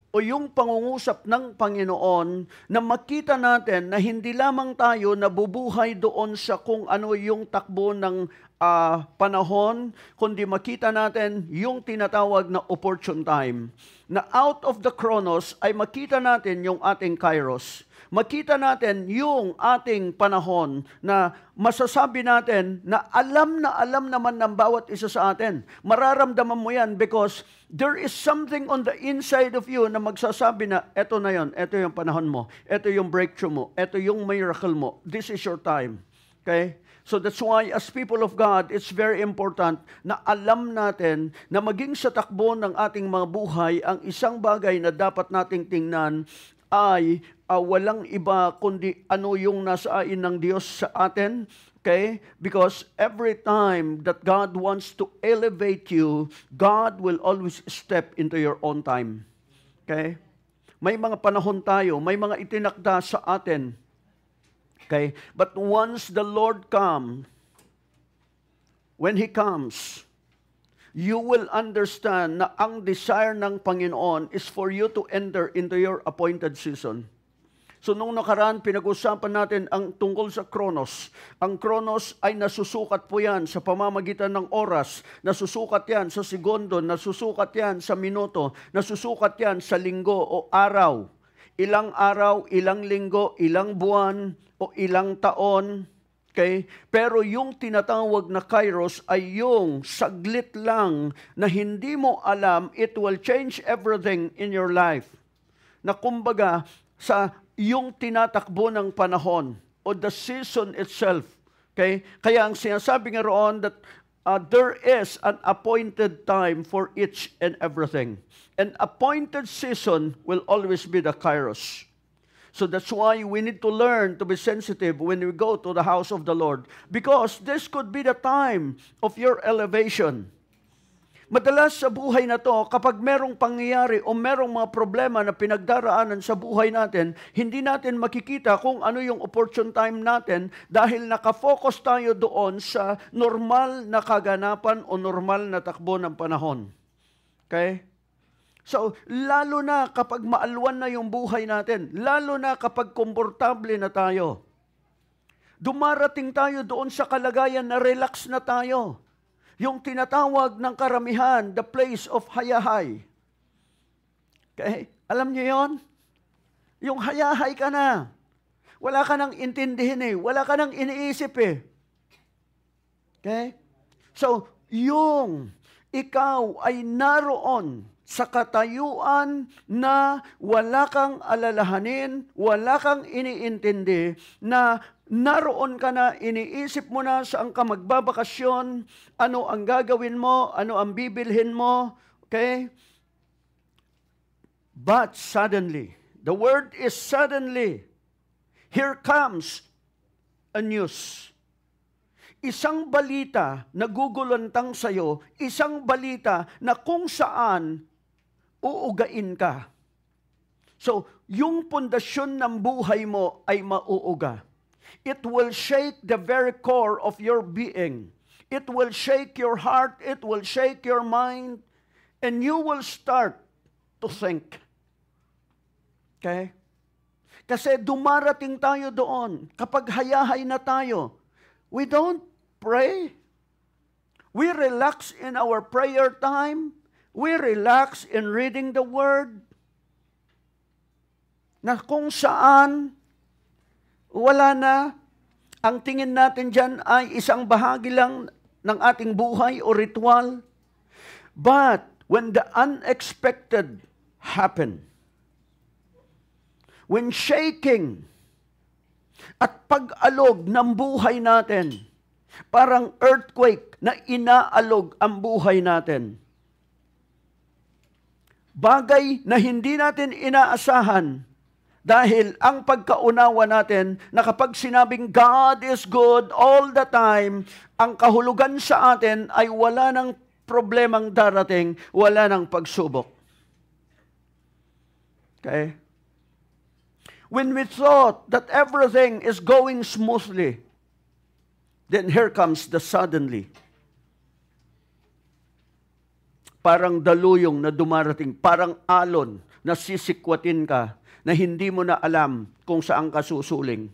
o yung pangungusap ng Panginoon na makita natin na hindi lamang tayo nabubuhay doon sa kung ano yung takbo ng panahon, kundi makita natin yung tinatawag na opportune time. Na out of the chronos ay makita natin yung ating kairos. Makita natin yung ating panahon na masasabi natin na alam naman ng bawat isa sa atin. Mararamdaman mo yan because there is something on the inside of you na magsasabi na eto na yon, eto yung panahon mo, eto yung breakthrough mo, eto yung miracle mo. This is your time. Okay? So that's why as people of God, it's very important na alam natin na maging sa takbo ng ating mga buhay, ang isang bagay na dapat nating tingnan ay walang iba kundi ano yung nasaain ng Diyos sa atin. Okay? Because every time that God wants to elevate you, God will always step into your own time. Okay? May mga panahon tayo, may mga itinakda sa atin. Okay? But once the Lord comes, when He comes, you will understand na ang desire ng Panginoon is for you to enter into your appointed season. So nung nakaraan, pinag-usapan natin ang tungkol sa Kronos. Ang Kronos ay nasusukat po yan sa pamamagitan ng oras, nasusukat yan sa segundo, nasusukat yan sa minuto, nasusukat yan sa linggo o araw. Ilang araw, ilang linggo, ilang buwan, o ilang taon. Okay? Pero yung tinatawag na kairos ay yung saglit lang na hindi mo alam, it will change everything in your life. Na kumbaga, sa yung tinatakbo ng panahon o the season itself. Okay? Kaya ang sinasabi nga roon that there is an appointed time for each and everything. An appointed season will always be the kairos. So that's why we need to learn to be sensitive when we go to the house of the Lord. Because this could be the time of your elevation. Madalas sa buhay na to, kapag merong pangyayari o merong mga problema na pinagdaraanan sa buhay natin, hindi natin makikita kung ano yung opportune time natin dahil nakafocus tayo doon sa normal na kaganapan o normal na takbo ng panahon. Okay? So, lalo na kapag maalwan na yung buhay natin, lalo na kapag komportable na tayo, dumarating tayo doon sa kalagayan na relax na tayo. Yung tinatawag ng karamihan, the place of hayahay. Okay? Alam niyo yon? Yung hayahay ka na. Wala ka nang intindihin eh. Wala ka nang iniisip eh. Okay? So, yung ikaw ay naroon sa katayuan na wala kang alalahanin, wala kang iniintindi, na naroon ka na, iniisip mo na saan ka magbabakasyon, ano ang gagawin mo, ano ang bibilhin mo, okay? But suddenly, the word is suddenly, here comes a news. Isang balita na gugulantang sa'yo, isang balita na kung saan uugain ka. So, yung pundasyon ng buhay mo ay mauuga. It will shake the very core of your being. It will shake your heart, it will shake your mind, and you will start to think. Okay? Kasi dumarating tayo doon, kapag hayahay na tayo, we don't pray. We relax in our prayer time. We relax in reading the Word. Na kung saan, wala na. Ang tingin natin dyan ay isang bahagi lang ng ating buhay o ritual. But when the unexpected happen, when shaking at pag-alog ng buhay natin, parang earthquake na inaalog ang buhay natin. Bagay na hindi natin inaasahan dahil ang pagkaunawa natin na kapag sinabing God is good all the time, ang kahulugan sa atin ay wala ng problemang darating, wala ng pagsubok. Okay? When we thought that everything is going smoothly, then here comes the suddenly. Parang daluyong na dumarating, parang alon, na sisikwatin ka, na hindi mo na alam kung saan ka susuling.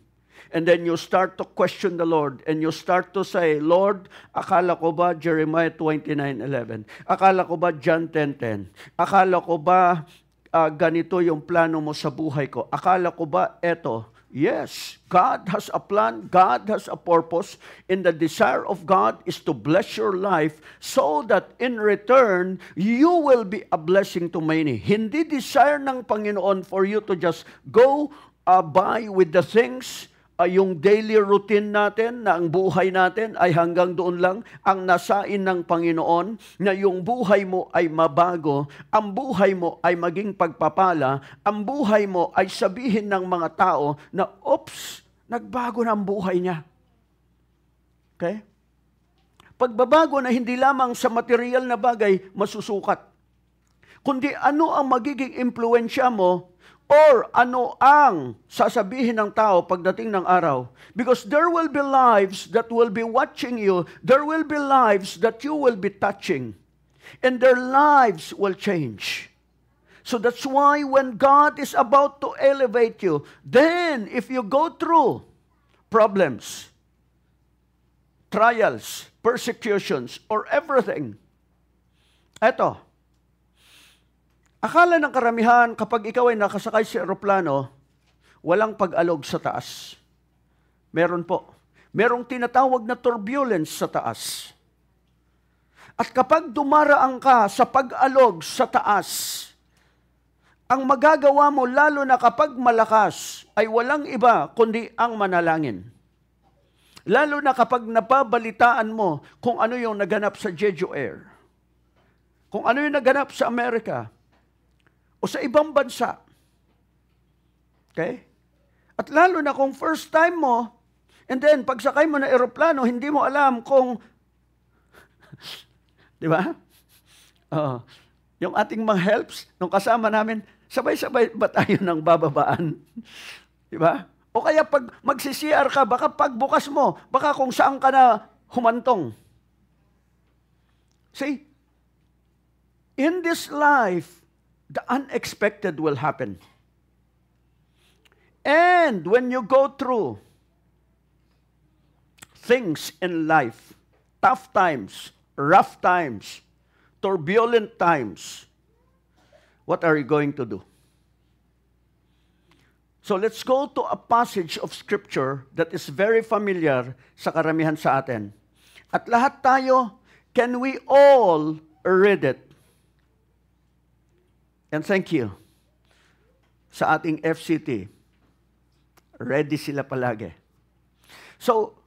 And then you start to question the Lord and you start to say, Lord, akala ko ba Jeremiah 29:11? Akala ko ba John 10:10? Akala ko ba ganito yung plano mo sa buhay ko? Akala ko ba eto? Yes, God has a plan, God has a purpose, and the desire of God is to bless your life so that in return, you will be a blessing to many. Hindi desire ng Panginoon for you to just go by with the things, yung daily routine natin, na ang buhay natin ay hanggang doon lang. Ang nasain ng Panginoon na yung buhay mo ay mabago, ang buhay mo ay maging pagpapala, ang buhay mo ay sabihin ng mga tao na, oops, nagbago na ang buhay niya. Okay? Pagbabago na hindi lamang sa material na bagay masusukat, kundi ano ang magiging impluensya mo or ano ang sasabihin ng tao pagdating ng araw. Because there will be lives that will be watching you. There will be lives that you will be touching. And their lives will change. So that's why when God is about to elevate you, then if you go through problems, trials, persecutions, or everything, eto, akala ng karamihan kapag ikaw ay nakasakay sa eroplano, walang pag-alog sa taas. Meron po. Merong tinatawag na turbulence sa taas. At kapag dumaraan ka sa pag-alog sa taas, ang magagawa mo lalo na kapag malakas ay walang iba kundi ang manalangin. Lalo na kapag napabalitaan mo kung ano yung naganap sa Jeju Air, kung ano yung naganap sa Amerika, o sa ibang bansa. Okay? At lalo na kung first time mo, and then pagsakay mo na eroplano, hindi mo alam kung, di ba? Yung ating mga helps, nung kasama namin, sabay-sabay ba tayo ng bababaan? Di ba? O kaya pag magsi-CR ka, baka pagbukas mo, baka kung saan ka na humantong. See, in this life, the unexpected will happen. And when you go through things in life, tough times, rough times, turbulent times, what are you going to do? So let's go to a passage of Scripture that is very familiar sa karamihan sa atin. At lahat tayo, can we all read it? And thank you sa ating FCT. Ready sila palagi. So,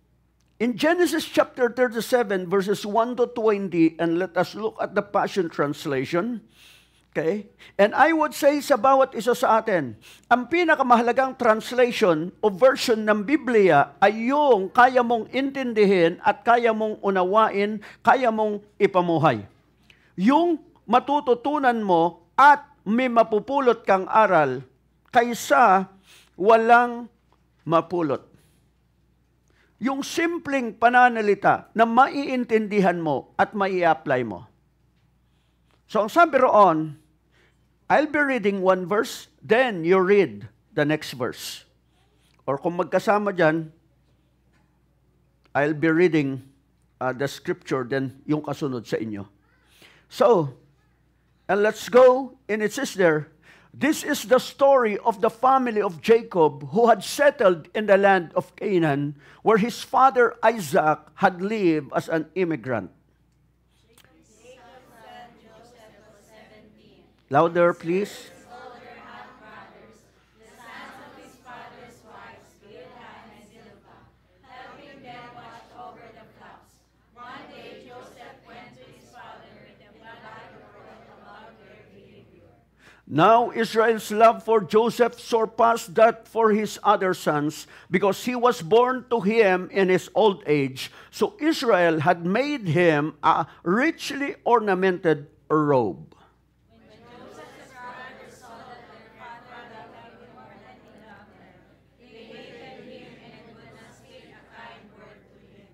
in Genesis chapter 37, verses 1 to 20, and let us look at the Passion Translation. Okay? And I would say sa bawat isa sa atin, ang pinakamahalagang translation o version ng Biblia ay yung kaya mong intindihin at kaya mong unawain, kaya mong ipamuhay. Yung matututunan mo at may mapupulot kang aral kaysa walang mapulot. Yung simpleng pananalita na maiintindihan mo at mai-apply mo. So ang sabi roon, I'll be reading one verse, then you read the next verse. Or kung magkasama dyan, I'll be reading the scripture, then yung kasunod sa inyo. So, and let's go, and it says there, this is the story of the family of Jacob who had settled in the land of Canaan, where his father Isaac had lived as an immigrant. Louder, please. Now Israel's love for Joseph surpassed that for his other sons, because he was born to him in his old age. So Israel had made him a richly ornamented robe. When Joseph's brothers saw that their father loved him more than he loved them, they hated him and would not speak a kind word to him.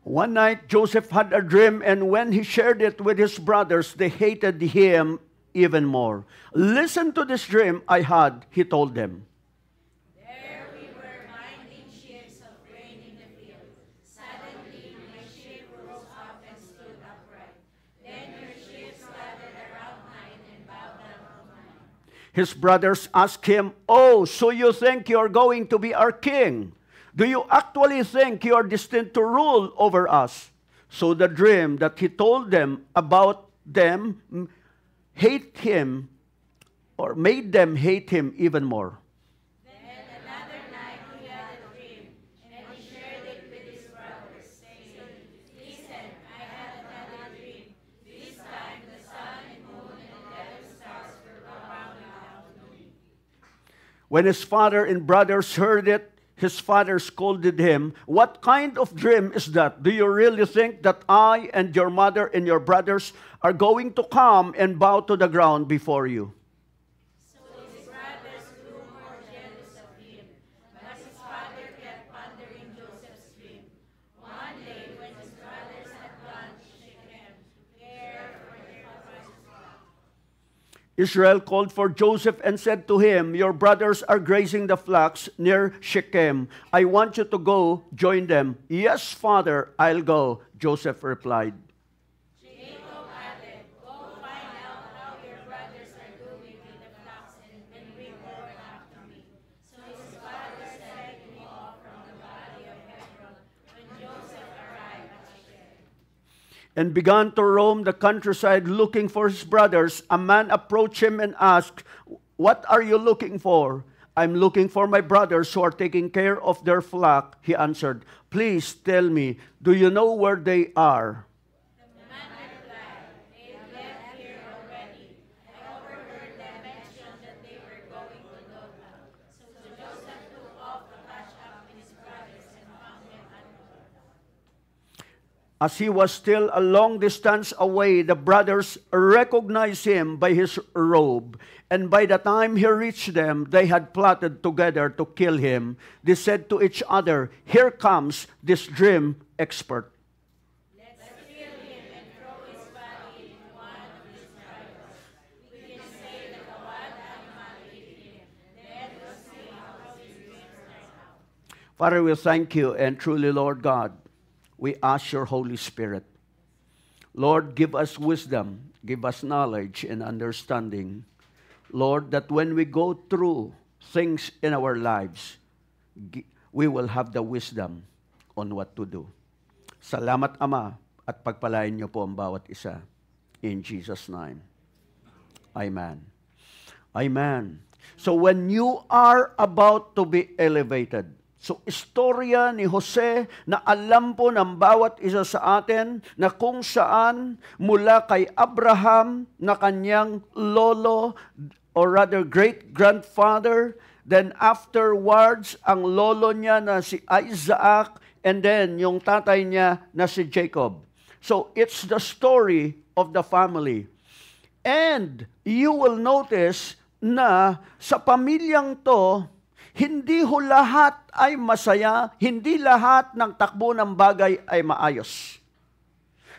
One night Joseph had a dream, and when he shared it with his brothers, they hated him even more. Listen to this dream I had, he told them. There we were minding sheaves of grain in the field. Suddenly my sheaf rose up and stood upright. Then your sheaves gathered around mine and bowed down to mine. His brothers asked him, "Oh, so you think you're going to be our king? Do you actually think you are destined to rule over us?" So the dream that he told them about them hate him, or made them hate him even more. Then another night he had a dream, and he shared it with his brothers, saying, "Listen, I had another dream. This time the sun and moon and 11 stars were bowing down to me." When his father and brothers heard it, his father scolded him, "What kind of dream is that? Do you really think that I and your mother and your brothers are going to come and bow to the ground before you?" So his brothers grew more jealous of him, but his father kept pondering Joseph's dream. One day when his brothers had gone to Shechem to care for their father's flock, Israel called for Joseph and said to him, "Your brothers are grazing the flocks near Shechem. I want you to go join them." "Yes, father, I'll go," Joseph replied. Jacob added, "Go find out how your brothers are doing with the flocks and report after me." So his father sent him off from the valley of Hebron when Joseph arrived at Shechem. And began to roam the countryside looking for his brothers. A man approached him and asked, "What are you looking for?" "I'm looking for my brothers who are taking care of their flock," he answered. "Please tell me, do you know where they are?" The man replied, "They've left here already. I overheard them mention that they were going to Dothan." So Joseph took off to catch up with his brothers and found them at Dothan. As he was still a long distance away, the brothers recognized him by his robe. And by the time he reached them, they had plotted together to kill him. They said to each other, "Here comes this dream expert." Let's kill him and throw his body into one of his rivers. We can say that the wild animal ate him. Then we'll see how his dreams turn out. Father, we thank you, and truly, Lord God, we ask your Holy Spirit. Lord, give us wisdom, give us knowledge and understanding. Lord, that when we go through things in our lives, we will have the wisdom on what to do. Salamat, Ama, at pagpalain niyo po ang bawat isa. In Jesus' name. Amen. Amen. So when you are about to be elevated, so, istorya ni Jose na alam po ng bawat isa sa atin na kung saan mula kay Abraham na kanyang lolo, or rather great-grandfather, then afterwards, ang lolo niya na si Isaac, and then yung tatay niya na si Jacob. So, it's the story of the family. And you will notice na sa pamilyang to, hindi ho lahat ay masaya, hindi lahat ng takbo ng bagay ay maayos.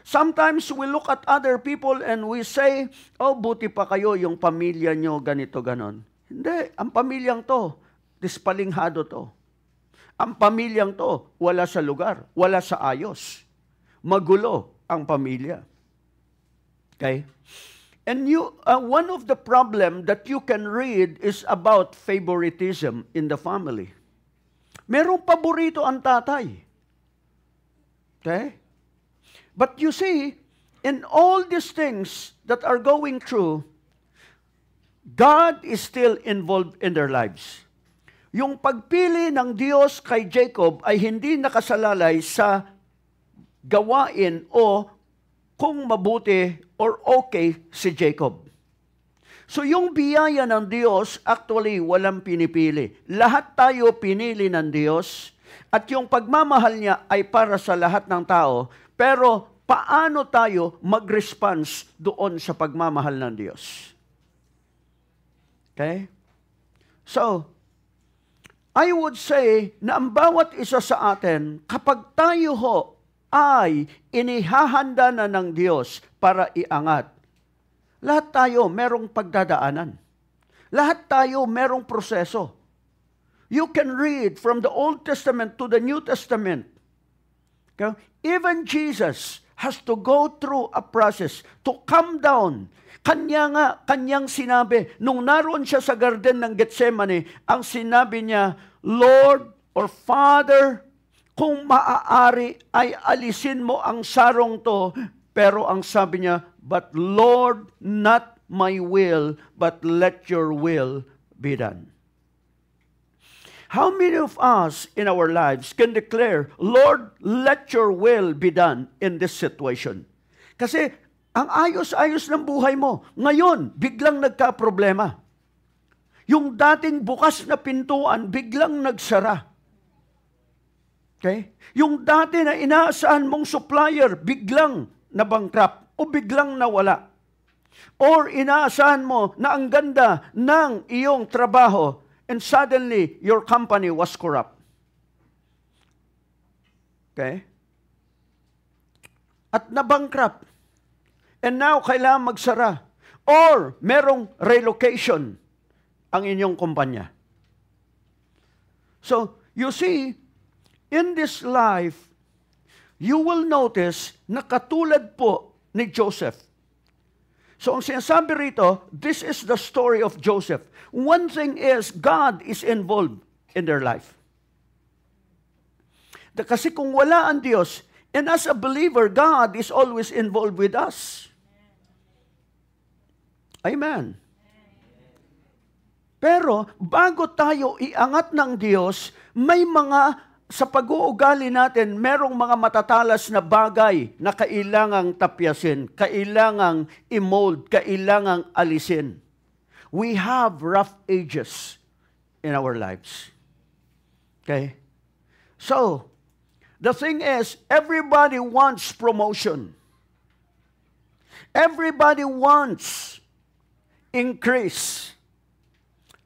Sometimes we look at other people and we say, "Oh, buti pa kayo yung pamilya nyo, ganito, ganon." Hindi, ang pamilyang to, dispalinghado to. Ang pamilyang to, wala sa lugar, wala sa ayos. Magulo ang pamilya. Okay? And one of the problem that you can read is about favoritism in the family. Merong paborito ang tatay. Okay? But you see, in all these things that are going through, God is still involved in their lives. Yung pagpili ng Diyos kay Jacob ay hindi nakasalalay sa gawain o kung mabuti or okay si Jacob. So yung biyaya ng Diyos, actually walang pinipili. Lahat tayo pinili ng Diyos at yung pagmamahal niya ay para sa lahat ng tao. Pero paano tayo mag-response doon sa pagmamahal ng Diyos? Okay? So, I would say na ang bawat isa sa atin, kapag tayo ho ay inihahanda na ng Diyos para iangat, Lahat tayo merong pagdadaanan. Lahat tayo merong proseso. You can read from the Old Testament to the New Testament. Okay? Even Jesus has to go through a process to come down. Kanyang sinabi, nung naroon siya sa garden ng Gethsemane, ang sinabi niya, Lord or Father, kung maaari ay alisin mo ang sarong to. Pero ang sabi niya, but Lord, not my will, but let your will be done. How many of us in our lives can declare, Lord, let your will be done in this situation? Kasi ang ayos-ayos ng buhay mo, ngayon, biglang nagka-problema. Yung dating bukas na pintuan, biglang nagsara. Okay? Yung dati na inaasahan mong supplier, biglang na-bankrupt o biglang nawala. Or inaasahan mo na ang ganda ng iyong trabaho and suddenly your company was corrupt. Okay? At na-bankrupt. And now kailangan magsara. Or merong relocation ang inyong kumpanya. So, you see, in this life, you will notice na katulad po ni Joseph. So ang sinasabi rito, this is the story of Joseph. One thing is, God is involved in their life. Kasi kung wala ang Diyos, and as a believer, God is always involved with us. Amen. Pero bago tayo iangat ng Diyos, may mga sa pag-uugali natin, merong mga matatalas na bagay na kailangang tapyasin, kailangang i-mold, kailangang alisin. We have rough edges in our lives. Okay? So, the thing is, everybody wants promotion. Everybody wants increase.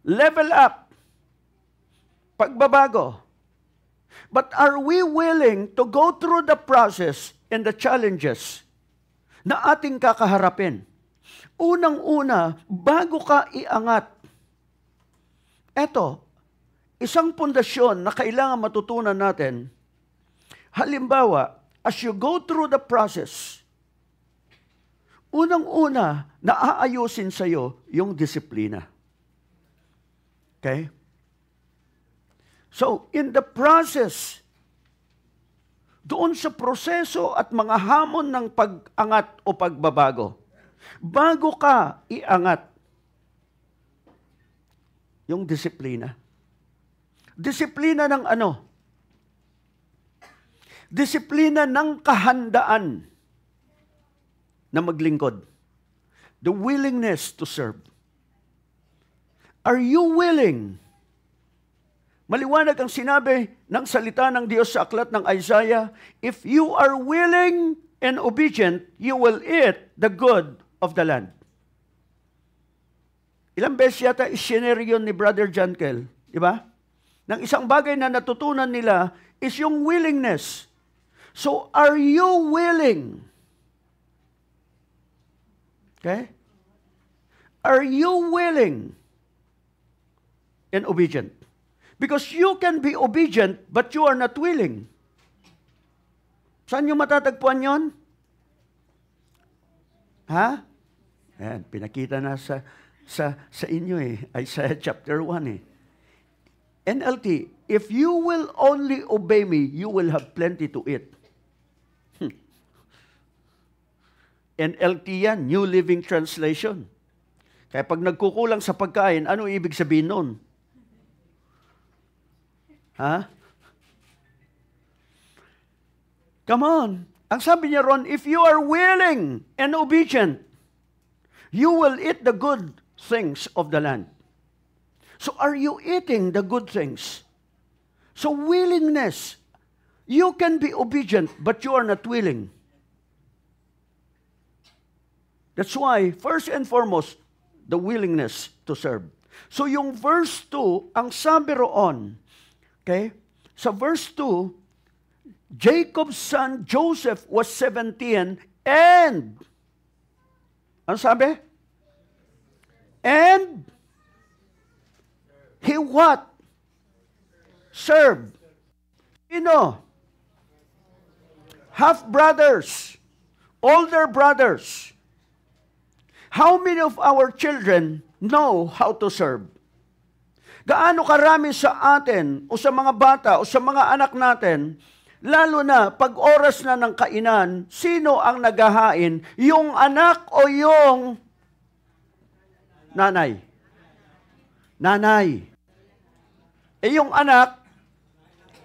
Level up. Pagbabago. But are we willing to go through the process and the challenges na ating kakaharapin? Unang-una, bago ka iangat, eto, isang pundasyon na kailangan matutunan natin, halimbawa, as you go through the process, unang-una, naaayusin sa'yo yung disiplina. Okay? So, in the process, doon sa proseso at mga hamon ng pag-angat o pagbabago, bago ka iangat, yung disiplina. Disiplina ng ano? Disiplina ng kahandaan na maglingkod. The willingness to serve. Are you willing? Maliwanag ang sinabi ng salita ng Diyos sa aklat ng Isaiah, if you are willing and obedient, you will eat the good of the land. Ilang beses yata isinere yun ni Brother John Kell, di ba? Nang isang bagay na natutunan nila is yung willingness. So, are you willing? Okay? Are you willing and obedient? Because you can be obedient, but you are not willing. Saan yung matatagpuan yon? Ha? Ayan, pinakita na sa inyo eh. Isaiah chapter 1 eh. NLT, if you will only obey me, you will have plenty to eat. NLT yan, New Living Translation. Kaya pag nagkukulang sa pagkain, ano ibig sabihin nun? Ha? Come on. Ang sabi niya ron, if you are willing and obedient, you will eat the good things of the land. So are you eating the good things? So willingness. You can be obedient, but you are not willing. That's why, first and foremost, the willingness to serve. So yung verse 2, ang sabi roon, okay? Sa verse 2, Jacob's son Joseph was 17 and, ano sabi? And he what? Served. Sino? Half-brothers. Older brothers. How many of our children know how to serve? Gaano karami sa atin o sa mga bata o sa mga anak natin, lalo na pag oras na ng kainan, sino ang naghahain? Yung anak o yung nanay? Nanay. Yung anak,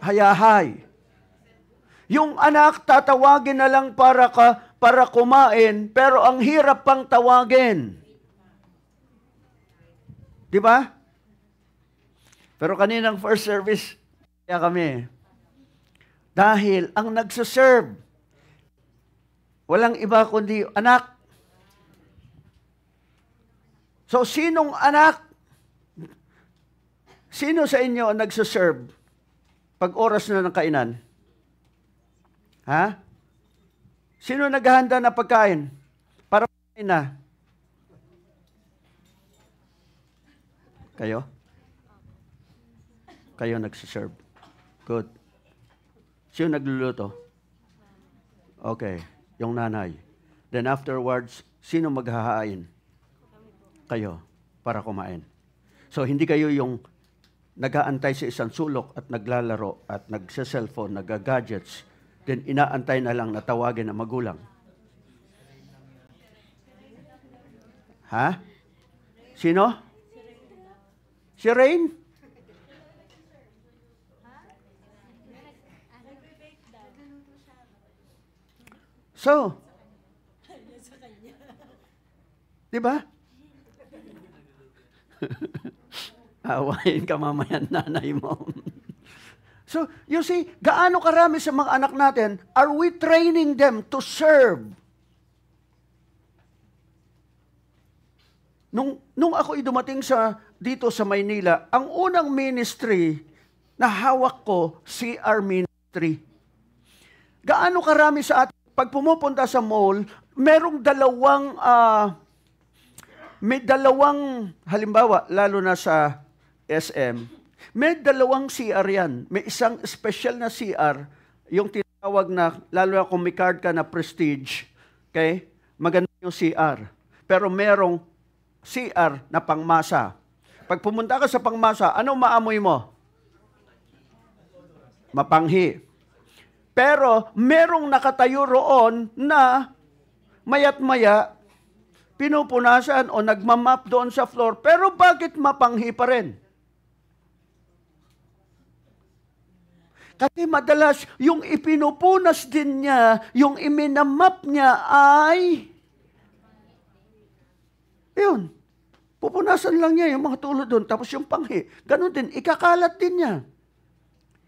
hayahay. Yung anak, tatawagin na lang para kumain, pero ang hirap pang tawagin. Di ba? Pero kaninang first service, kaya kami. Dahil ang nagsaserve, walang iba kundi anak. So, sinong anak? Sino sa inyo ang nagsaserve pag oras na ng kainan? Ha? Sino naghahanda na pagkain? Para kumain na? Kayo? Kayo nagsiserve. Good. Sino nagluluto? Okay. Yung nanay. Then afterwards, sino maghahain? Kayo. Para kumain. So, hindi kayo yung nag-aantay sa isang sulok at naglalaro at nagsa-cellphone, nag-gadgets. Then inaantay na lang na tawagin ang magulang. Ha? Sino? Si Rain? So, di ba? Awayin ka mamaya nanay mo. So, you see, gaano karami sa mga anak natin, are we training them to serve? Nung ako dumating dito sa Maynila, ang unang ministry na hawak ko, CR ministry. Gaano karami sa atin, pag pumupunta sa mall, merong may dalawang, halimbawa, lalo na sa SM, may dalawang CR yan. May isang special na CR, yung tinawag na, lalo na kung may card ka na Prestige, okay? Maganda yung CR. Pero merong CR na pangmasa. Pag pumunta ka sa pangmasa, ano maamoy mo? Mapanghi. Pero merong nakatayo roon na maya't maya, pinupunasan o nagmamap doon sa floor, pero bakit mapanghi pa rin? Kasi madalas, yung ipinupunas din niya, yung iminamap niya ay, yun, pupunasan lang niya yung mga tulo doon, tapos yung panghi. Ganon din, ikakalat din niya.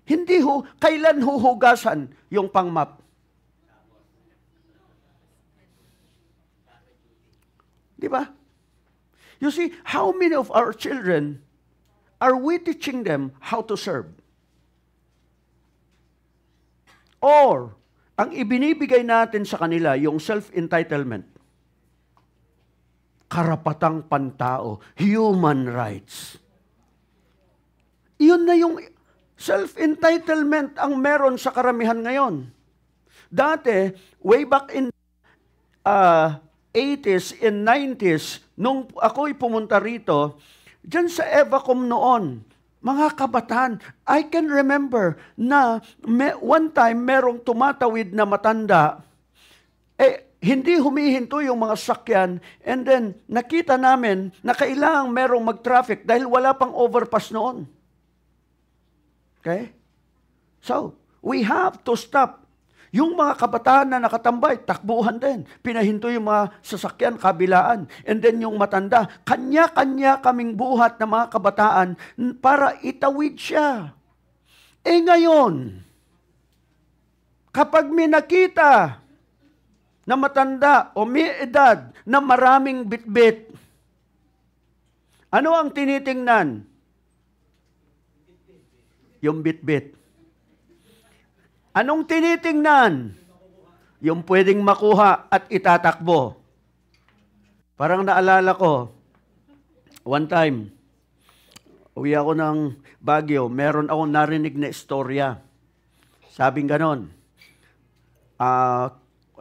Hindi kailan huhugasan yung pangmap? Di ba? You see, how many of our children are we teaching them how to serve? Or, ang ibinibigay natin sa kanila, yung self-entitlement, karapatang pantao, human rights. Iyon na yung self-entitlement ang meron sa karamihan ngayon. Dati, way back in 80s and 90s, nung ako'y pumunta rito, dyan sa Evacom noon, mga kabataan, I can remember na one time merong tumatawid na matanda, hindi humihinto yung mga sakyan, and then nakita namin na kailangang merong mag-traffic dahil wala pang overpass noon. Okay? So, we have to stop. Yung mga kabataan na nakatambay, takbuhan din. Pinahinto yung mga sasakyan, kabilaan. And then yung matanda, kanya-kanya kaming buhat ng mga kabataan para itawid siya. Ngayon, kapag may nakita na matanda o may edad na maraming bitbit, ano ang tinitingnan? Yung bitbit. Anong tinitingnan? Yung pwedeng makuha at itatakbo. Parang naalala ko, One time, uwi ako ng Baguio, meron akong narinig na istorya. Sabing ganon,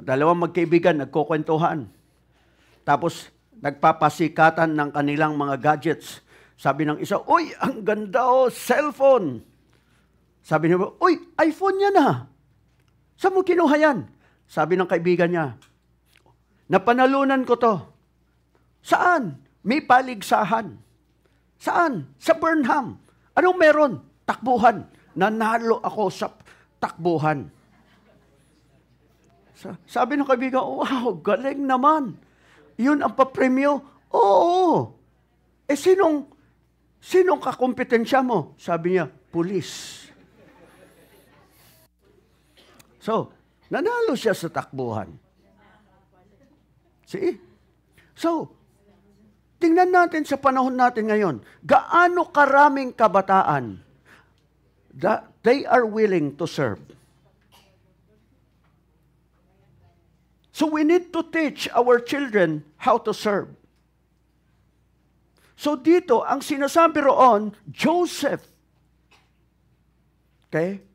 dalawang magkaibigan, nagkukwentuhan. Tapos, nagpapasikatan ng kanilang mga gadgets. Sabi ng isa, uy, ang ganda cellphone. Sabi niya, uy, iPhone yan ah. Saan mo kinuha yan? Sabi ng kaibigan niya, napanalunan ko to. Saan? May paligsahan. Saan? Sa Burnham. Anong meron? Takbuhan. Nanalo ako sa takbuhan. Sabi ng kaibigan, wow, galing naman. Yun ang papremyo? Oo. Sinong kakompetensya mo? Sabi niya, pulis. So, nanalo siya sa takbuhan. See? So, tingnan natin sa panahon natin ngayon, gaano karaming kabataan that they are willing to serve. So we need to teach our children how to serve. So dito, ang sinasabi roon, Joseph, okay,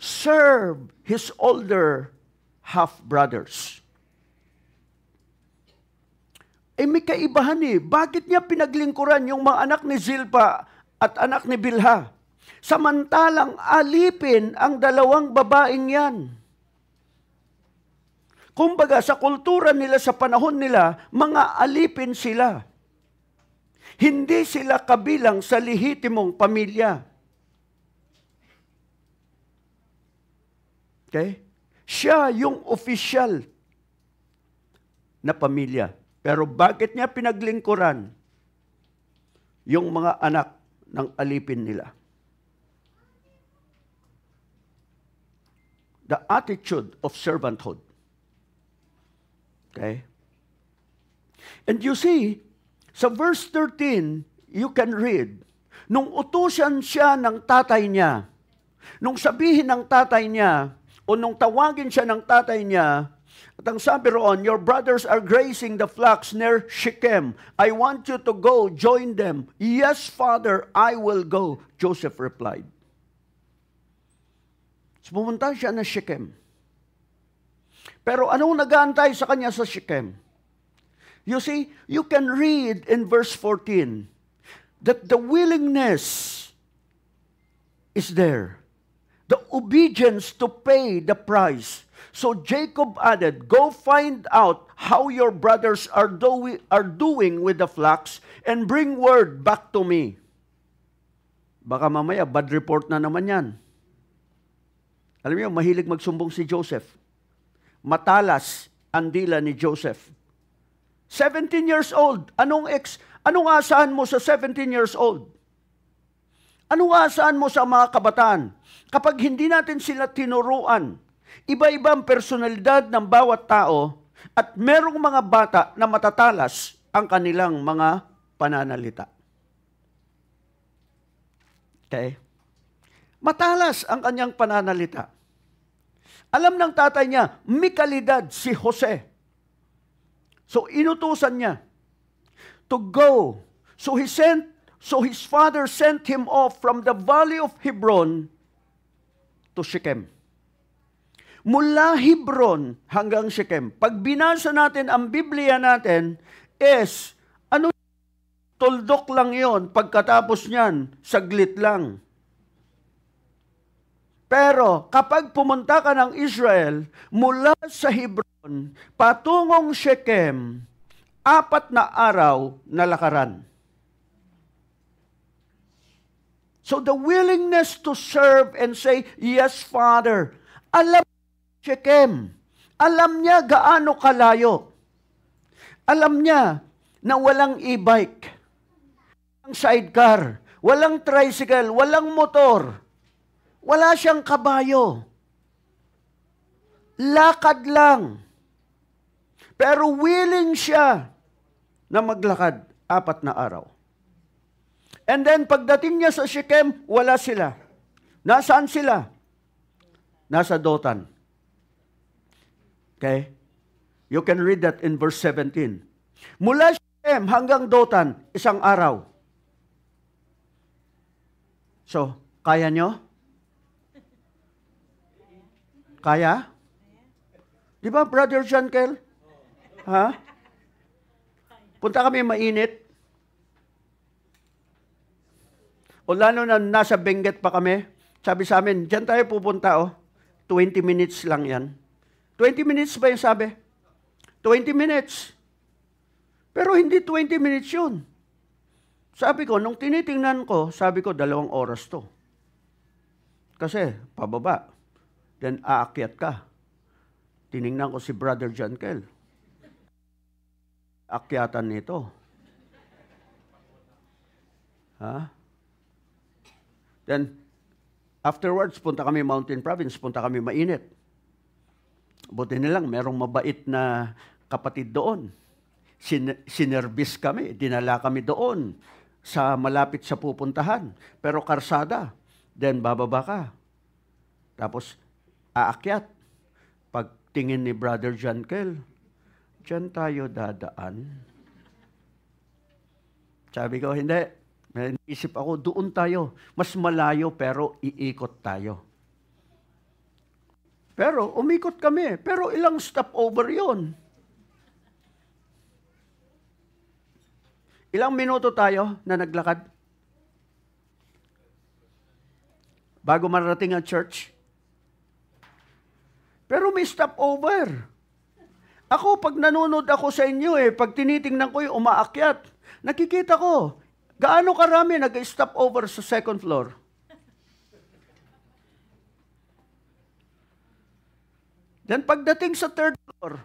serve his older half-brothers. May kaibahan Bakit niya pinaglingkuran yung mga anak ni Zilpa at anak ni Bilha? Samantalang alipin ang dalawang babaeng yan. Kumbaga, sa kultura nila, sa panahon nila, mga alipin sila. Hindi sila kabilang sa lehitimong pamilya. Okay? Siya yung official na pamilya. Pero bakit niya pinaglingkuran yung mga anak ng alipin nila? The attitude of servanthood. Okay? And you see, sa verse 13, you can read, nung utusan siya ng tatay niya, nung sabihin ng tatay niya, o nung tawagin siya ng tatay niya, at ang sabi roon, your brothers are grazing the flocks near Shechem. I want you to go join them. Yes, Father, I will go. Joseph replied. So, pumunta siya na Shechem. Pero anong nag-aantay sa kanya sa Shechem? You see, you can read in verse 14 that the willingness is there. The obedience to pay the price. So Jacob added, go find out how your brothers are doing with the flocks and bring word back to me. Baka mamaya, bad report na naman yan. Alam niyo, mahilig magsumbong si Joseph. Matalas ang dila ni Joseph. 17 years old. Anong asahan mo sa 17 years old? Anong asahan mo sa mga kabataan? Kapag hindi natin sila tinuruan, iba-ibang personalidad ng bawat tao at merong mga bata na matatalas ang kanilang mga pananalita. Okay? Matalas ang kanyang pananalita. Alam ng tatay niya, may kalidad si Jose. So inutusan niya to go. So his father sent him off from the valley of Hebron to Shechem. Mula Hebron hanggang Shechem. Pag binasa natin ang Biblia natin, is, tuldok lang yon. Pagkatapos niyan, saglit lang. Pero, kapag pumunta ka ng Israel, mula sa Hebron, patungong Shechem, 4 na araw na lakaran. So the willingness to serve and say, yes, Father, alam Shechem, alam niya gaano kalayo. Alam niya na walang e-bike, walang sidecar, walang tricycle, walang motor, wala siyang kabayo. Lakad lang. Pero willing siya na maglakad 4 na araw. And then, pagdating niya sa Shechem, wala sila. Nasaan sila? Nasa Dothan. Okay? You can read that in verse 17. Mula Shechem, Shekem hanggang Dotan, isang araw. So, kaya nyo? Kaya? Di ba, Brother John Kel? Ha? Punta kami mainit. O lalo na nasa Benguet pa kami. Sabi sa amin, dyan tayo pupunta, 20 minutes lang yan. 20 minutes ba yung sabi? 20 minutes. Pero hindi 20 minutes yun. Sabi ko, nung tinitingnan ko, sabi ko, 2 oras to. Kasi, pababa. Then, aakyat ka. Tiningnan ko si Brother John Kel. Akyatan nito. Ha? Then, afterwards, punta kami Mountain Province, punta kami mainit. Buti nilang, merong mabait na kapatid doon. Sinervis kami, dinala kami doon sa malapit sa pupuntahan. Pero karsada, then bababa ka. Tapos, aakyat. Pagtingin ni Brother John Kel, dyan tayo dadaan. Sabi ko, hindi. Isip ako, doon tayo. Mas malayo, pero iikot tayo. Pero, umikot kami. Pero ilang stopover yon. Ilang minuto tayo na naglakad? Bago marating ang church? Pero may stopover. Ako, pag nanonood ako sa inyo, pag tinitingnan ko yung umaakyat, nakikita ko, gaano karami nag-stopover sa second floor? Then pagdating sa third floor,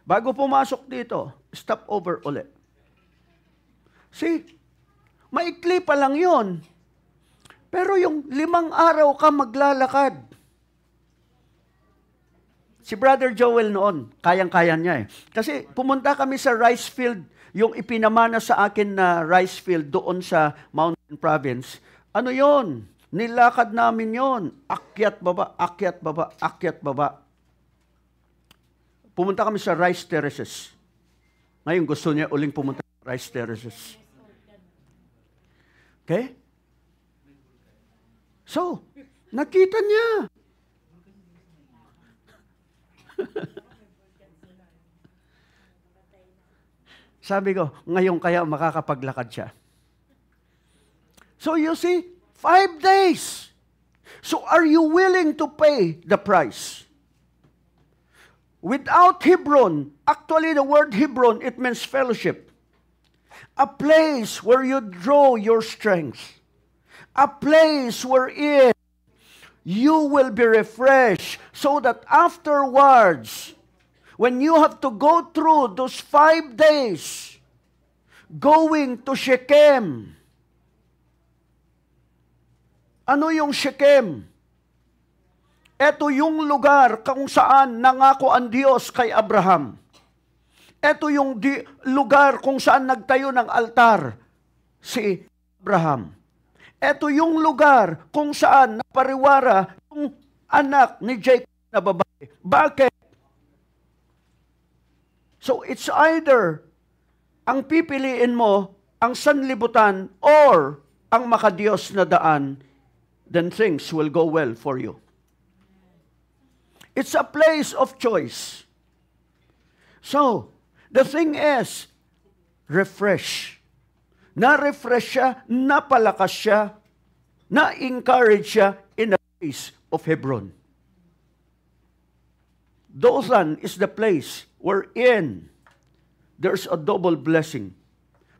bago pumasok dito, stopover ulit. See, maikli pa lang yon. Pero yung 5 araw ka maglalakad. Si Brother Joel noon, kayang-kaya niya Kasi pumunta kami sa rice field, yung ipinamana sa akin na rice field doon sa Mountain Province. Ano yon? Nilakad namin yon. Akyat baba, akyat baba, akyat baba. Pumunta kami sa rice terraces. Ngayon gusto niya uling pumunta sa rice terraces. Okay? So, nakita niya. Sabi ko, ngayon kaya makakapaglakad siya. So you see, 5 days. So are you willing to pay the price? Without Hebron, actually the word Hebron, it means fellowship. A place where you draw your strength. A place wherein you will be refreshed so that afterwards, when you have to go through those 5 days, going to Shechem. Ano yung Shechem? Ito yung lugar kung saan nangako ang Diyos kay Abraham. Ito yung lugar kung saan nagtayo ng altar si Abraham. Ito yung lugar kung saan napariwara yung anak ni Jacob na babae. Bakit? So it's either ang pipiliin mo ang sanlibutan or ang makadiyos na daan, then things will go well for you. It's a place of choice. So, the thing is, refresh. Na-refresh siya, napalakas siya, na-encourage siya in the place of Hebron. Dothan is the place wherein there's a double blessing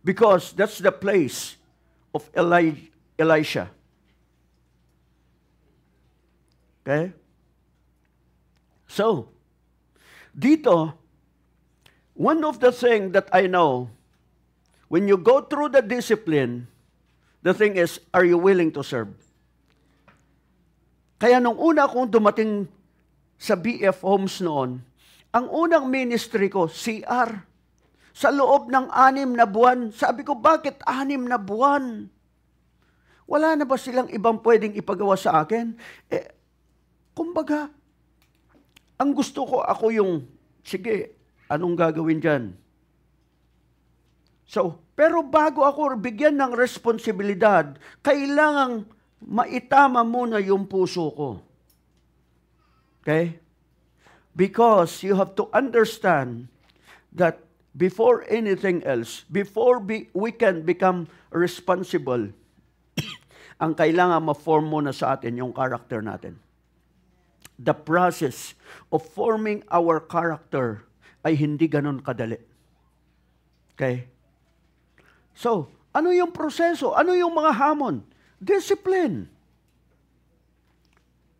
because that's the place of Elisha. Okay? So, dito, one of the things that I know, when you go through the discipline, the thing is, are you willing to serve? Kaya nung una akong dumating sa BF Homes noon, ang unang ministry ko, CR. Sa loob ng 6 na buwan, sabi ko, bakit 6 na buwan? Wala na ba silang ibang pwedeng ipagawa sa akin? Kumbaga, ang gusto ko, ako yung, sige, anong gagawin dyan? So, pero bago ako bigyan ng responsibilidad, kailangang maitama muna yung puso ko. Okay? Because you have to understand that before anything else, before we can become responsible, ang kailangan ma-form muna sa atin yung character natin. The process of forming our character ay hindi ganun kadali. Okay? So, ano yung proseso? Ano yung mga hamon? Discipline.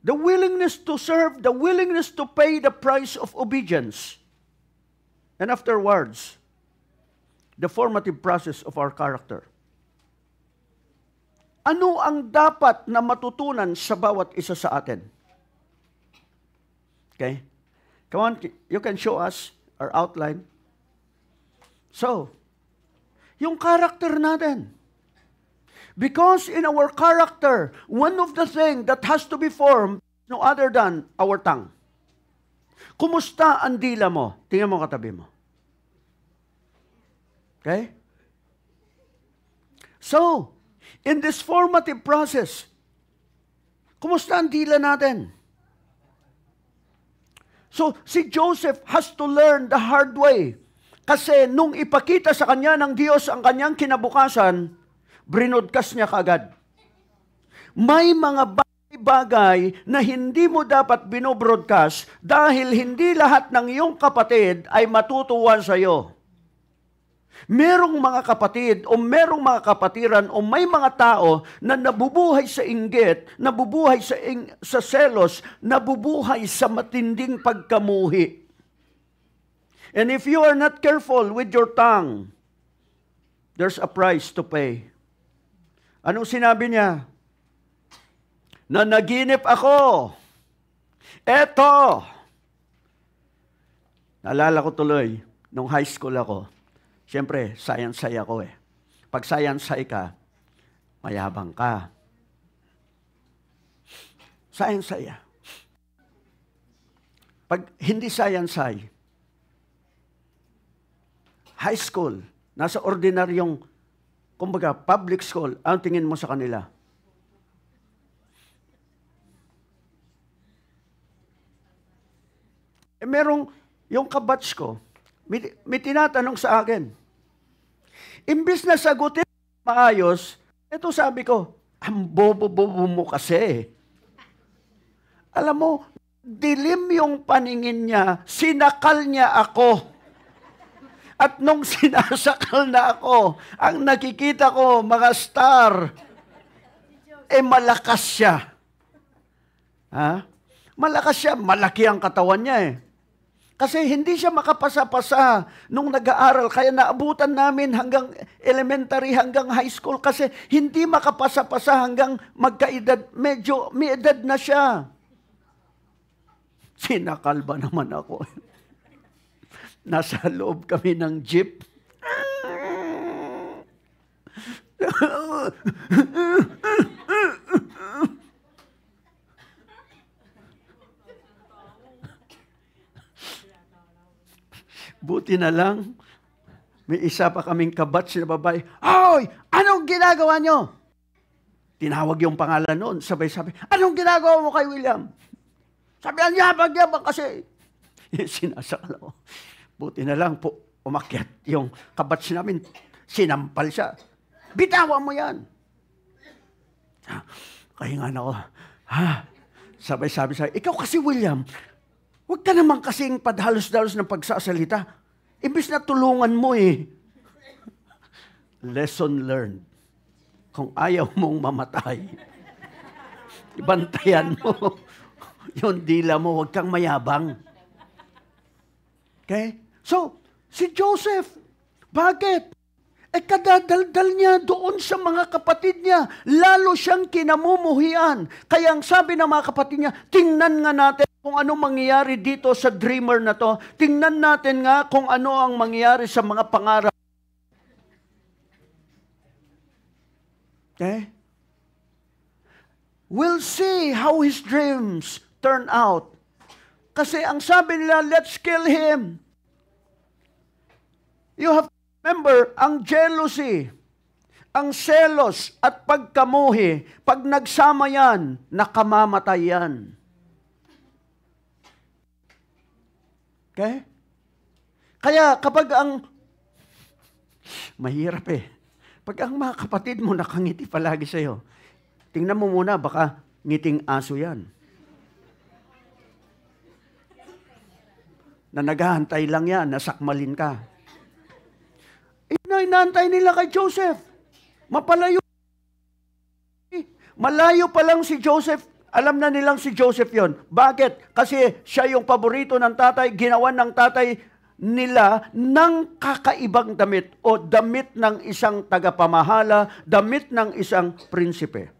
The willingness to serve, the willingness to pay the price of obedience. And afterwards, the formative process of our character. Ano ang dapat na matutunan sa bawat isa sa atin? Okay? Come on, you can show us our outline. So, yung character natin. Because in our character, one of the things that has to be formed, no other than our tongue. Kumusta ang dila mo? Tingnan mo katabi mo. Okay? So, in this formative process, kumusta ang dila natin? So, si Joseph has to learn the hard way. Kasi nung ipakita sa kanya ng Diyos ang kanyang kinabukasan, brinodcast niya kaagad. May mga bagay na hindi mo dapat binobroadcast dahil hindi lahat ng iyong kapatid ay matutuwa sa iyo. Merong mga kapatid o merong mga kapatiran o may mga tao na nabubuhay sa inggit, nabubuhay sa selos, nabubuhay sa matinding pagkamuhi. And if you are not careful with your tongue, there's a price to pay. Anong sinabi niya? Nanaginip ako. Eto. Naalala ko tuloy, nung high school ako, siyempre, science-sci ako eh. Pag science-sci ka, mayabang ka. Science-sci. Pag hindi science-sci, high school, nasa ordinaryong, kumbaga, public school, ang tingin mo sa kanila? Merong, yung kabatch ko, may tinatanong sa akin. Imbis na sagutin maayos, ito sabi ko, ang bobo-bobo mo kasi. Alam mo, dilim yung paningin niya, sinakal niya ako. At nung sinasakal na ako, ang nakikita ko, mga star, malakas siya. Ha? Malakas siya, malaki ang katawan niya eh. Kasi hindi siya makapasa-pasa nung nag-aaral. Kaya naabutan namin hanggang elementary, hanggang high school. Kasi hindi makapasa-pasa hanggang magkaedad. Medyo may edad na siya. Sinakal ba naman ako? Nasa loob kami ng jeep. Buti na lang, may isa pa kaming kabatch na babae, "Hoy! Anong ginagawa nyo?" Tinawag yung pangalan noon, sabay-sabay, "Anong ginagawa mo kay William?" Sabi, "Ang yabang-yabang kasi." Sinasakal ako. Buti na lang po, umakyat yung kabatch namin, sinampal siya. "Bitawan mo yan." Kahingan ako, sabay-sabi sa "Ikaw kasi William, huwag ka naman kasing padhalos-dalos ng pagsasalita. Imbis na tulungan mo eh." Lesson learned. Kung ayaw mong mamatay, ibantayan mo yung dila mo, huwag kang mayabang. Okay? So, si Joseph, bakit? Kadadaldal niya doon sa mga kapatid niya. Lalo siyang kinamumuhian. Kaya ang sabi ng mga kapatid niya, tingnan nga natin kung ano mangyayari dito sa dreamer na to. Tingnan natin nga kung ano ang mangyayari sa mga pangarap. Okay? We'll see how his dreams turn out. Kasi ang sabi nila, let's kill him. You have to Remember, ang jealousy, ang selos at pagkamuhi, pag nagsama yan, nakamamatay yan. Okay? Kaya kapag mahirap eh. Pag ang mga kapatid mo nakangiti palagi sa'yo, tingnan mo muna, baka ngiting aso yan. Na naghahantay lang yan, nasakmalin ka. Inaantay nila kay Joseph. Mapalayo. Malayo pa lang si Joseph. Alam na nilang si Joseph yon. Bakit? Kasi siya yung paborito ng tatay, ginawan ng tatay nila ng kakaibang damit o damit ng isang tagapamahala, damit ng isang prinsipe.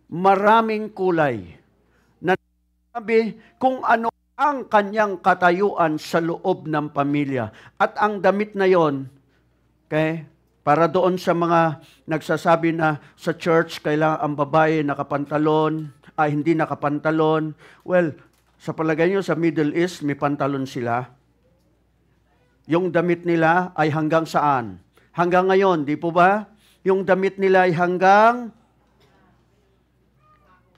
Maraming kulay na sabi kung ano ang kanyang katayuan sa loob ng pamilya. At ang damit na yon, okay, para doon sa mga nagsasabi na sa church kailangan ang babae nakapantalon, hindi nakapantalon. Well, sa palagay nyo sa Middle East, may pantalon sila. Yung damit nila ay hanggang saan? Hanggang ngayon, di po ba? Yung damit nila ay hanggang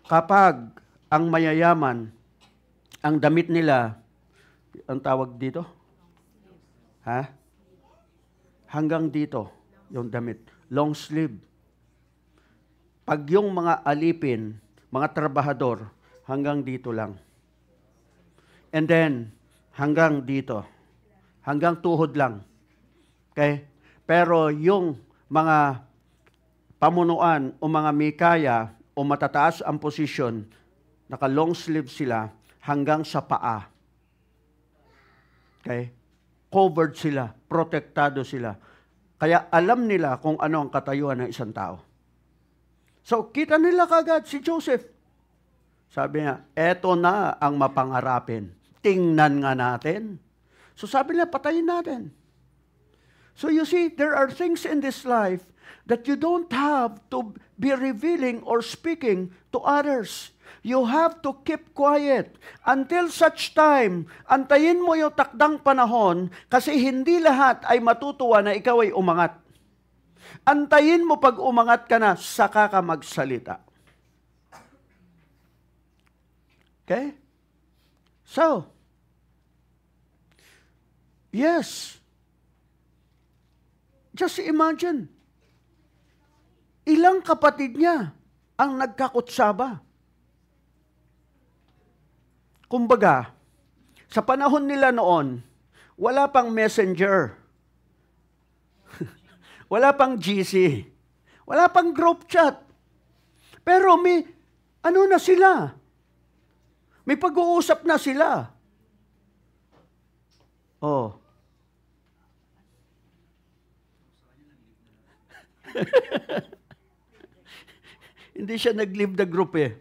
kapag ang mayayaman, ang damit nila, ang tawag dito? Hanggang dito, yung damit. Long sleeve. Pag yung mga alipin, mga trabahador, hanggang dito lang. And then, hanggang dito. Hanggang tuhod lang. Okay? Pero yung mga pamunuan o mga mikaya o matataas ang posisyon, naka-long sleeve sila, hanggang sa paa. Okay? Covered sila, protektado sila. Kaya alam nila kung ano ang katayuan ng isang tao. So, kita nila kagad si Joseph. Sabi niya, eto na ang mapangarapin. Tingnan nga natin. So sabi nila, patayin natin. So you see, there are things in this life that you don't have to be revealing or speaking to others. You have to keep quiet until such time, antayin mo yung takdang panahon kasi hindi lahat ay matutuwa na ikaw ay umangat. Antayin mo pag umangat ka na, saka ka magsalita. Okay? So, yes. Just imagine, ilang kapatid niya ang nagkakutsaba. Kumbaga, sa panahon nila noon, wala pang messenger. Wala pang GC. Wala pang group chat. Pero may, ano na sila? May pag-uusap na sila. Oh. Hindi siya nag-leave the group eh.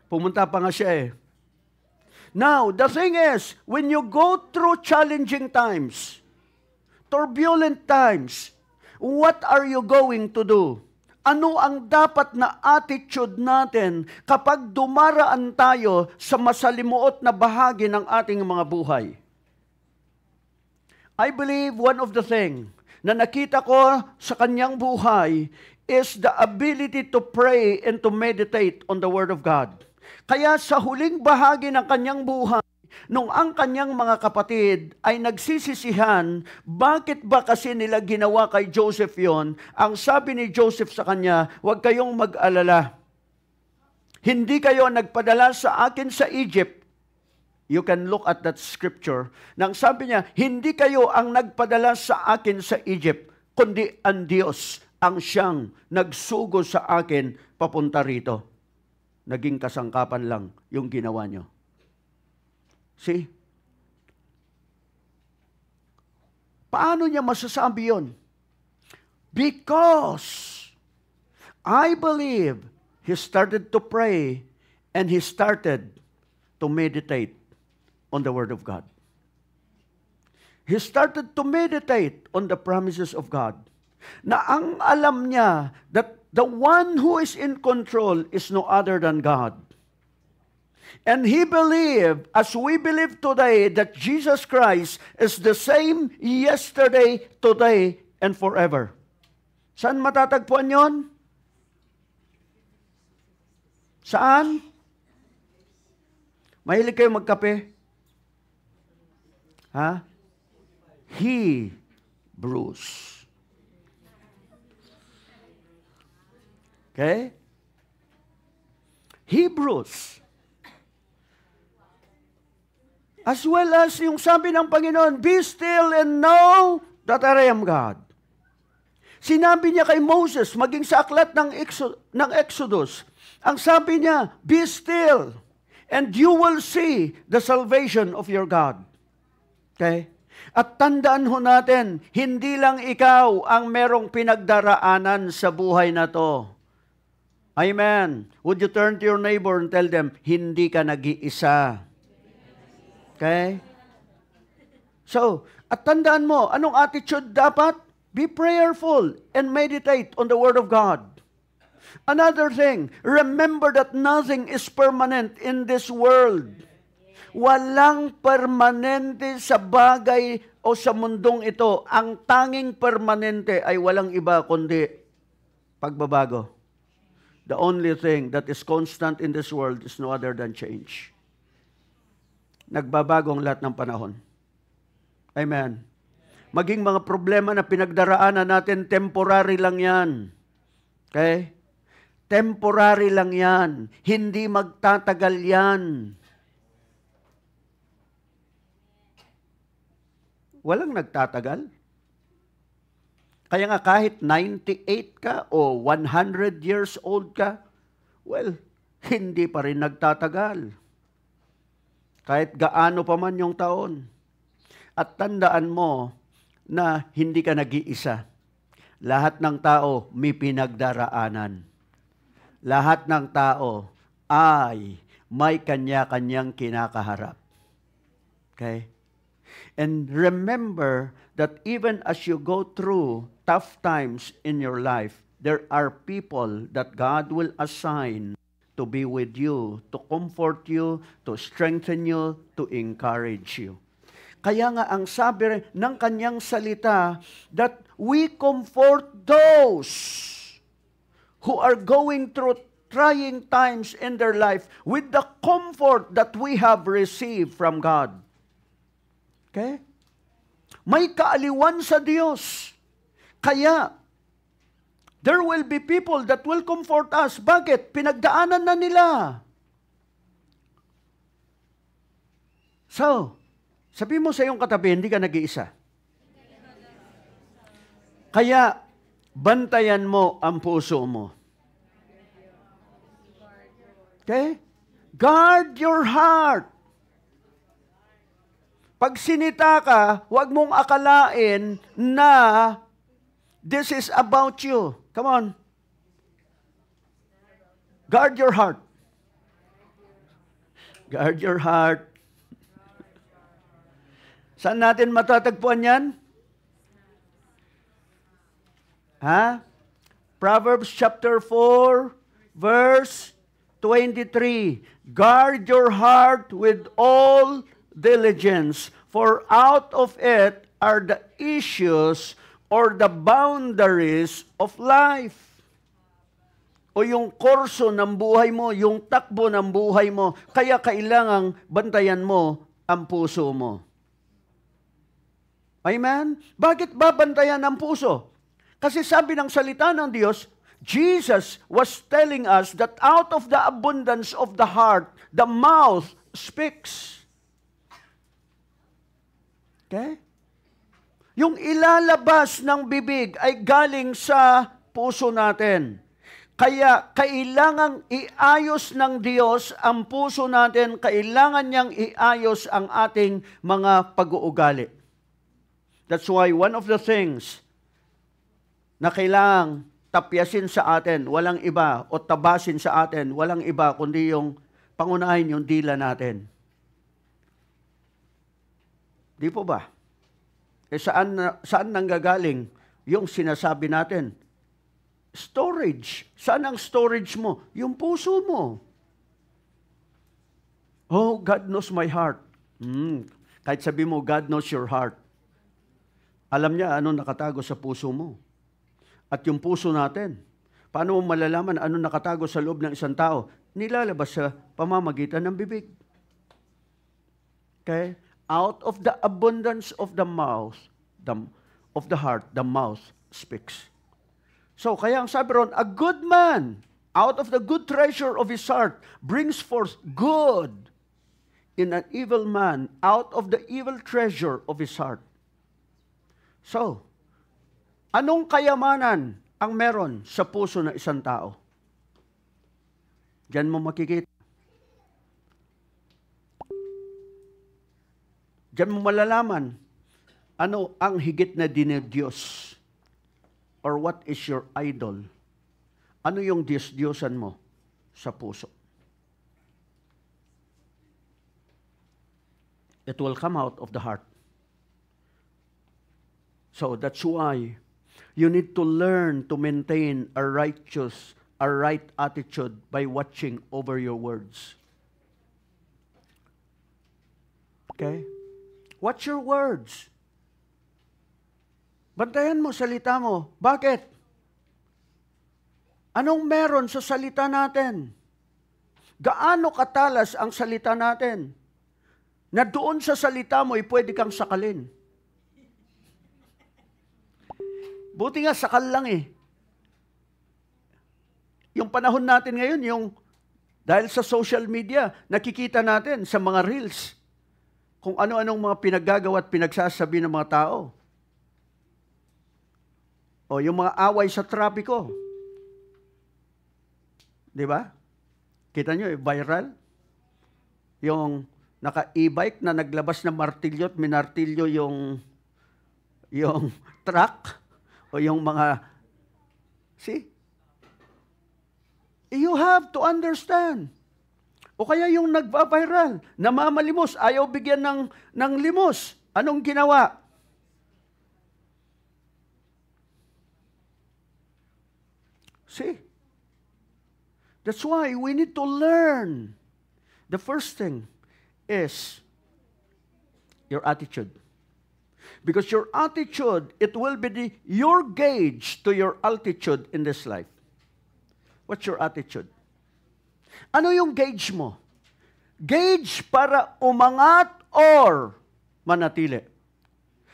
Pumunta pa nga siya eh. Now, the thing is, when you go through challenging times, turbulent times, what are you going to do? Ano ang dapat na attitude natin kapag dumaraan tayo sa masalimuot na bahagi ng ating mga buhay? I believe one of the things na nakita ko sa kanyang buhay is the ability to pray and to meditate on the Word of God. Kaya sa huling bahagi ng kanyang buhay, nung ang kanyang mga kapatid ay nagsisisihan, bakit ba kasi nila ginawa kay Joseph yon? Ang sabi ni Joseph sa kanya, huwag kayong mag-alala. Hindi kayo nagpadala sa akin sa Egypt. You can look at that scripture. Nang sabi niya, hindi kayo ang nagpadala sa akin sa Egypt, kundi ang Diyos ang siyang nagsugo sa akin papunta rito. Naging kasangkapan lang yung ginawa nyo. See? Paano niya masasabi yun? Because I believe he started to pray and he started to meditate on the Word of God. He started to meditate on the promises of God. Na ang alam niya that the one who is in control is no other than God. And he believed, as we believe today, that Jesus Christ is the same yesterday, today, and forever. Saan matatagpuan yon? Saan? Mahilig kayo magkape? Ha? Hebrews. Okay? Hebrews. As well as yung sabi ng Panginoon, be still and know that I am God. Sinabi niya kay Moses, maging sa aklat ng Exodus, ang sabi niya, be still and you will see the salvation of your God. Okay? At tandaan ho natin, hindi lang ikaw ang merong pinagdaraanan sa buhay na to. Amen. Would you turn to your neighbor and tell them, hindi ka nag-iisa. Okay? So, at tandaan mo, anong attitude dapat? Be prayerful and meditate on the Word of God. Another thing, remember that nothing is permanent in this world. Walang permanente sa bagay o sa mundong ito. Ang tanging permanente ay walang iba kundi pagbabago. The only thing that is constant in this world is no other than change. Nagbabago ang lahat ng panahon. Amen. Maging mga problema na pinagdaraanan natin, temporary lang yan. Okay? Temporary lang yan. Hindi magtatagal yan. Walang nagtatagal. Kaya nga kahit 98 ka o 100 years old ka, well, hindi pa rin nagtatagal. Kahit gaano pa man yung taon. At tandaan mo na hindi ka nag-iisa. Lahat ng tao may pinagdaraanan. Lahat ng tao ay may kanya-kanyang kinakaharap. Okay? And remember that even as you go through tough times in your life, there are people that God will assign to be with you, to comfort you, to strengthen you, to encourage you. Kaya nga ang sabi ng kanyang salita, that we comfort those who are going through trying times in their life with the comfort that we have received from God. Okay? May kaaliwan sa Diyos. Kaya, there will be people that will comfort us. Bakit? Pinagdaanan na nila. So, sabi mo sa iyong katabi, hindi ka nag-iisa. Kaya, bantayan mo ang puso mo. Okay? Guard your heart. Pag sinita ka, huwag mong akalain na this is about you. Come on. Guard your heart. Guard your heart. Saan natin matatagpuan yan? Ha? Proverbs chapter 4, verse 23. Guard your heart with all diligence, for out of it are the issues or the boundaries of life. O yung kurso ng buhay mo, yung takbo ng buhay mo, kaya kailangang bantayan mo ang puso mo. Amen? Bakit ba bantayan ang puso? Kasi sabi ng salita ng Diyos, Jesus was telling us that out of the abundance of the heart, the mouth speaks. Okay? Yung ilalabas ng bibig ay galing sa puso natin. Kaya kailangang iayos ng Diyos ang puso natin, kailangan niyang iayos ang ating mga pag-uugali. That's why one of the things na kailangang tapyasin sa atin, walang iba, o tabasin sa atin, walang iba, kundi yung pangunahin yung dila natin. Di po ba? Saan nanggagaling yung sinasabi natin? Storage. Saan ang storage mo? Yung puso mo. Oh, God knows my heart. Kahit sabi mo, God knows your heart. Alam niya ano nakatago sa puso mo. At yung puso natin, paano mo malalaman ano nakatago sa loob ng isang tao? Nilalabas sa pamamagitan ng bibig. Okay? Out of the abundance of the mouth, of the heart, the mouth speaks. So, kaya ang sabi ron, a good man, out of the good treasure of his heart, brings forth good. In an evil man, out of the evil treasure of his heart. So, anong kayamanan ang meron sa puso ng isang tao? Diyan mo makikita. Diyan mo malalaman ano ang higit na dinidiyos or what is your idol. Ano yung Diyos-Diyosan mo sa puso? It will come out of the heart. So that's why you need to learn to maintain a right attitude by watching over your words. Okay? Watch your words. Bantayan mo salita mo. Bakit? Anong meron sa salita natin? Gaano katalas ang salita natin? Na doon sa salita mo, pwede kang sakalin. Buti nga, sakal lang eh. Yung panahon natin ngayon, dahil sa social media, nakikita natin sa mga reels, kung ano-anong mga pinaggagawa at pinagsasabi ng mga tao. O yung mga away sa trapiko. Di ba? Kita nyo, viral. Yung naka-e-bike na naglabas ng martilyo at minartilyo yung truck o yung mga, see? You have to understand. O kaya yung nagva-viral, namamalimos, ayaw bigyan ng limos. Anong ginawa? See? That's why we need to learn. The first thing is your attitude. Because your attitude, it will be your gauge to your altitude in this life. What's your attitude? Ano yung gauge mo? Gauge para umangat or manatili.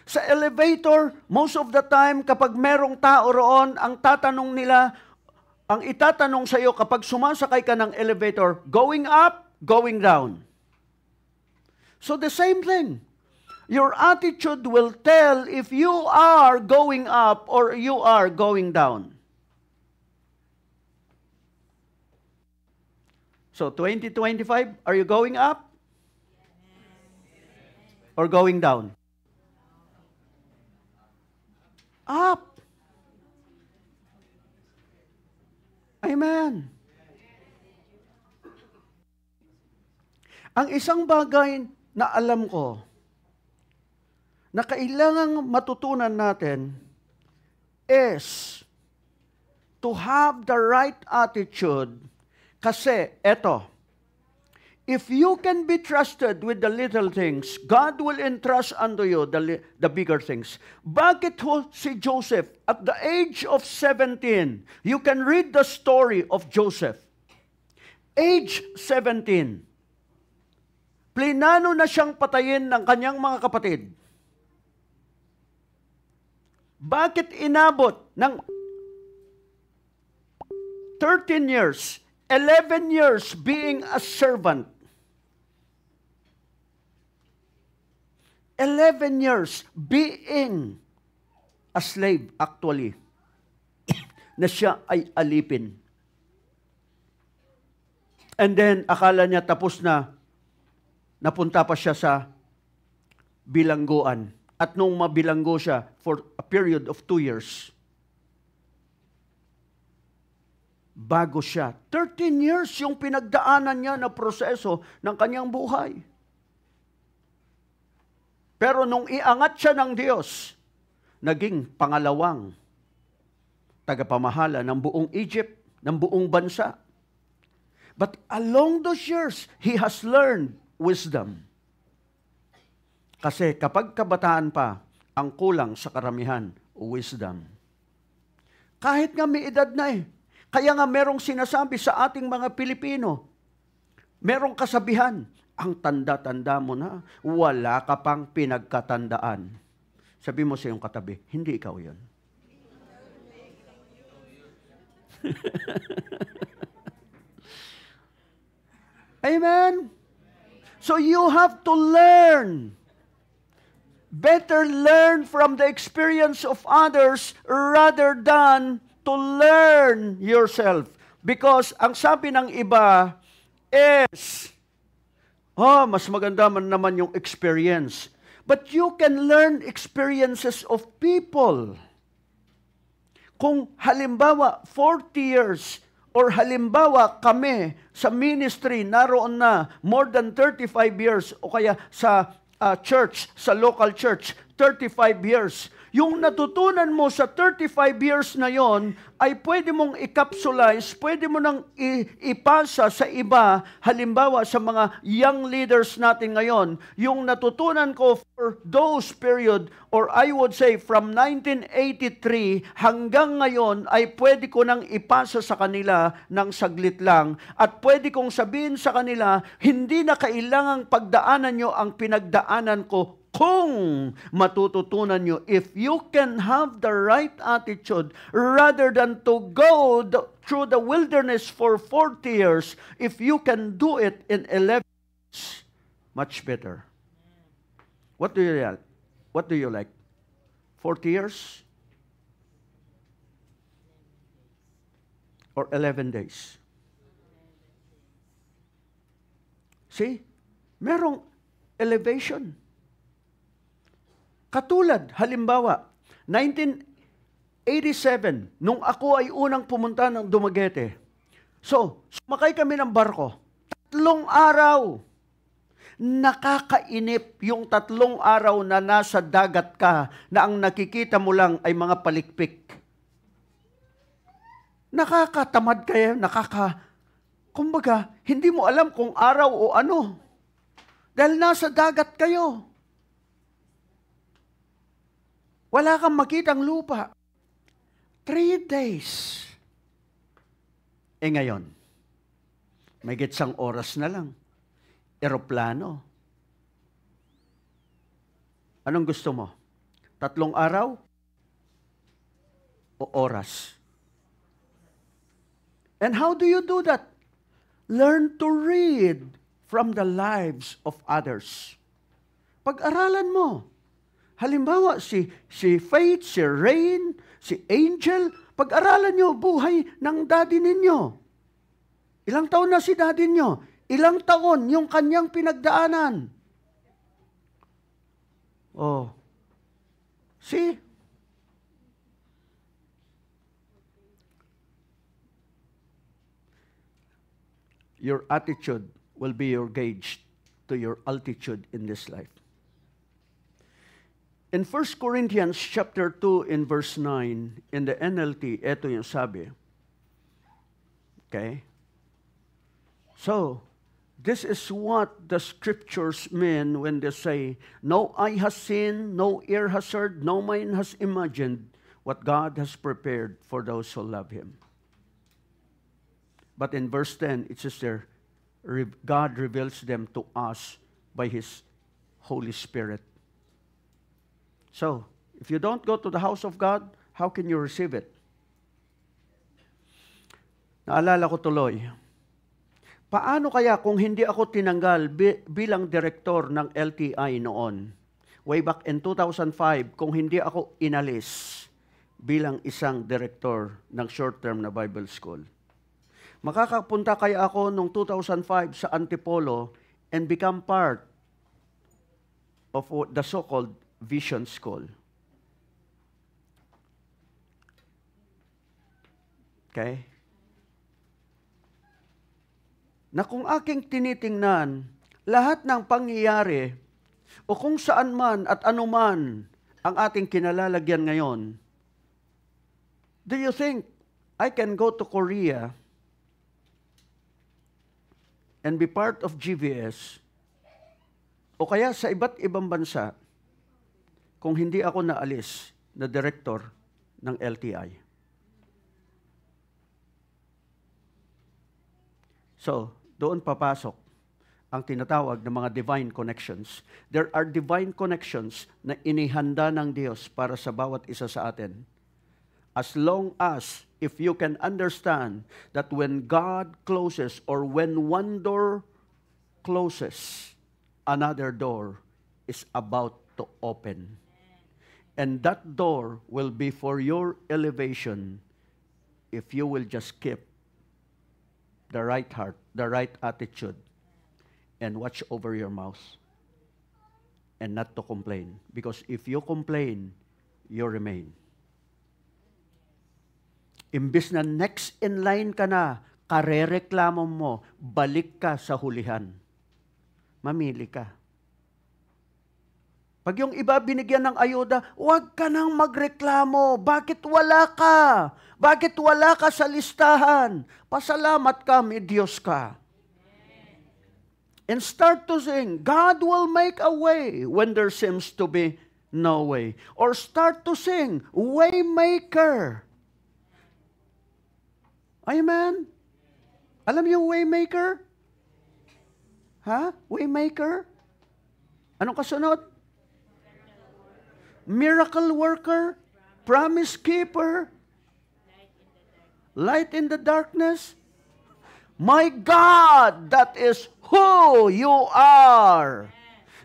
Sa elevator, most of the time, kapag merong tao roon, ang itatanong sa iyo kapag sumasakay ka ng elevator, going up, going down. So the same thing. Your attitude will tell if you are going up or you are going down. So 2025, are you going up? Or going down? Up. Amen. Ang isang bagay na alam ko, na kailangang matutunan natin is to have the right attitude kasi eto, if you can be trusted with the little things, God will entrust unto you the bigger things. Bakit si Joseph, at the age of 17, you can read the story of Joseph. Age 17, plinano na siyang patayin ng kanyang mga kapatid. Bakit inabot ng 13 years, 11 years being a servant? 11 years being a slave actually, na siya ay alipin. And then, akala niya tapos na, napunta pa siya sa bilangguan. At nung mabilanggo siya for a period of 2 years, bago siya, 13 years yung pinagdaanan niya na proseso ng kanyang buhay. Pero nung iangat siya ng Diyos, naging pangalawang tagapamahala ng buong Egypt, ng buong bansa. But along those years, he has learned wisdom. Kasi kapag kabataan pa, ang kulang sa karamihan, wisdom. Kahit nga may edad na eh. Kaya nga merong sinasabi sa ating mga Pilipino, merong kasabihan, ang tanda-tanda mo na, wala ka pang pinagkatandaan. Sabi mo sa iyong katabi, hindi ikaw yun. Amen? So you have to learn. Better learn from the experience of others rather than to learn yourself. Because ang sabi ng iba is, mas maganda man naman yung experience. But you can learn experiences of people. Kung halimbawa 40 years or halimbawa kami sa ministry naroon na more than 35 years o kaya sa church, sa local church, 35 years. Yung natutunan mo sa 35 years na yon ay pwede mong i-capsulize, pwede mo nang ipasa sa iba, halimbawa sa mga young leaders natin ngayon, yung natutunan ko for those period, or I would say from 1983 hanggang ngayon, ay pwede ko nang ipasa sa kanila ng saglit lang, at pwede kong sabihin sa kanila, hindi na kailangang pagdaanan nyo ang pinagdaanan ko kung matututunan nyo, if you can have the right attitude, rather than to go through the wilderness for 40 years, if you can do it in 11 years, much better. What do you like? What do you like? 40 years? Or 11 days? See? Merong elevation. Katulad, halimbawa, 1987, nung ako ay unang pumunta ng Dumaguete. So, sumakay kami ng barko. 3 araw. Nakakainip yung 3 araw na nasa dagat ka na ang nakikita mo lang ay mga palikpik. Nakakatamad kayo, kumbaga, hindi mo alam kung araw o ano. Dahil nasa dagat kayo. Wala kang makitang lupa. 3 days. Ngayon, may gitsang oras na lang. Eroplano. Anong gusto mo? 3 araw? O oras? And how do you do that? Learn to read from the lives of others. Pag-aralan mo. Halimbawa, si Faith, si Rain, si Angel, pag-aralan nyo buhay ng daddy ninyo. Ilang taon na si daddy nyo? Ilang taon yung kanyang pinagdaanan? Oh. See? Your attitude will be your gauge to your altitude in this life. In 1 Corinthians chapter 2 in verse 9, in the NLT, ito yung sabi. Okay? So, this is what the scriptures mean when they say, no eye has seen, no ear has heard, no mind has imagined what God has prepared for those who love Him. But in verse 10, it says there, God reveals them to us by His Holy Spirit. So, if you don't go to the house of God, how can you receive it? Naalala ko tuloy, paano kaya kung hindi ako tinanggal bilang direktor ng LTI noon? Way back in 2005, kung hindi ako inalis bilang isang direktor ng short-term na Bible School. Makakapunta kaya ako noong 2005 sa Antipolo and become part of the so-called Vision School. Okay? Na kung aking tinitingnan, lahat ng pangyayari o kung saan man at anuman ang ating kinalalagyan ngayon, do you think I can go to Korea and be part of GVS O kaya sa iba't ibang bansa, kung hindi ako naalis na director ng LTI. So, doon papasok ang tinatawag ng mga divine connections. There are divine connections na inihanda ng Diyos para sa bawat isa sa atin. As long as, if you can understand that when God closes or when one door closes, another door is about to open. And that door will be for your elevation if you will just keep the right heart, the right attitude, and watch over your mouth and not to complain. Because if you complain, you remain. Imbis na next in line ka na, karereklamo mo, balik ka sa hulihan. Mamili ka. Pag yung iba binigyan ng ayuda, huwag ka nang magreklamo. Bakit wala ka? Bakit wala ka sa listahan? Pasalamat ka, may Diyos ka. And start to sing, God will make a way when there seems to be no way. Or start to sing, Waymaker. Amen? Alam niyo Waymaker? Ha? Waymaker? Anong kasunod? Miracle worker, promise keeper, light in the darkness. My God, that is who you are.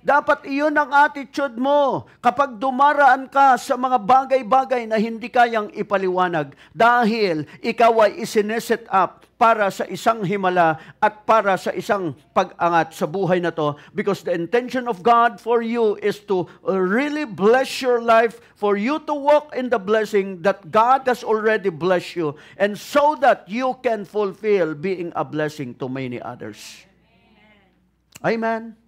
Dapat iyon ang attitude mo kapag dumaraan ka sa mga bagay-bagay na hindi kayang ipaliwanag dahil ikaw ay isineset up para sa isang himala at para sa isang pag-angat sa buhay na to, because the intention of God for you is to really bless your life, for you to walk in the blessing that God has already blessed you, and so that you can fulfill being a blessing to many others. Amen.